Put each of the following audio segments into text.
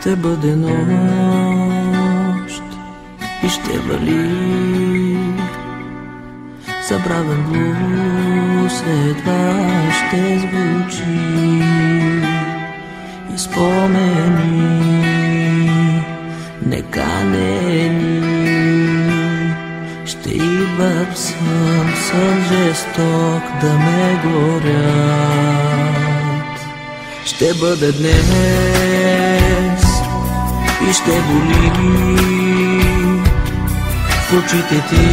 Ще бъде нощ и ще вали забравен блуз, едва ще звучи и спомени неканени ще идват сън жесток да ме горят. Ще бъде днес и ще боли в очите ти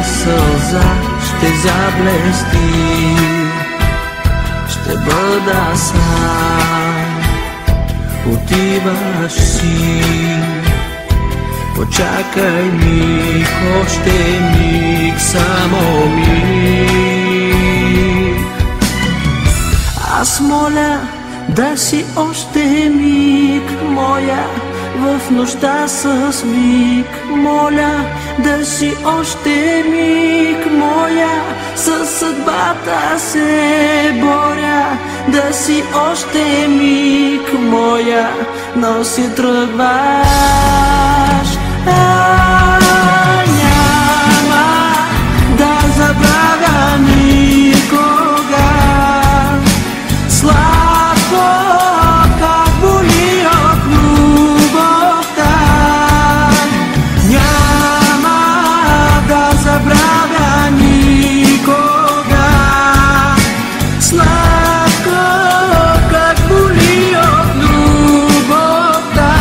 сълза ще заблести. Ще бъда сам, отиваш си, почакай миг, още миг, само миг. Аз моля да си още миг моя в нощта с миг, моля да си още миг моя, със съдбата се боря, да си още миг моя, но си тръгваш. Няма да забравя никога сладко как боли от любовта. Няма да забравя никога сладко как боли от любовта.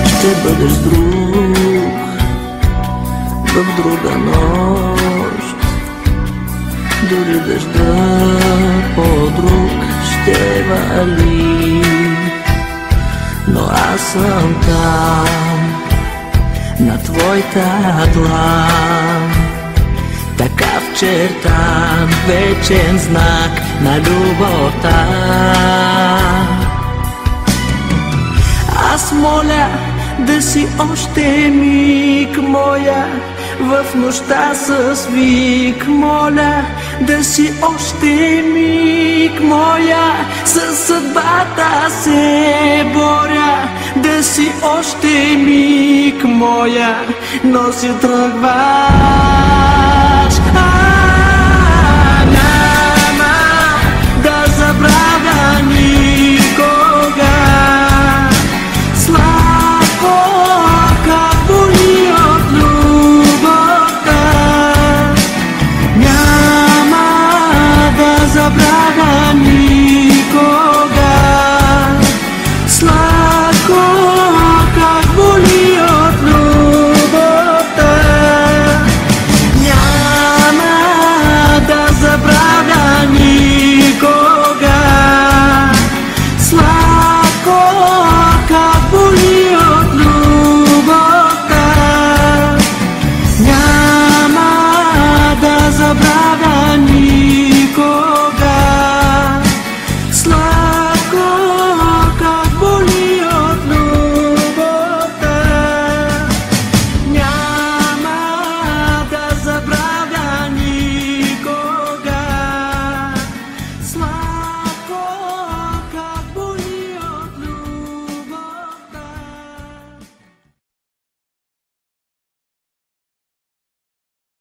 Ще бъдеш друг в друга нощ, дори дъжда по-друг ще вали, но аз съм там на твоята длан, така вчертан вечен знак на любовта. Аз моля да си още миг моя в нощта с вик, моля да си още миг моя, със съдбата се боря, да си още миг моя, но си тръгваш.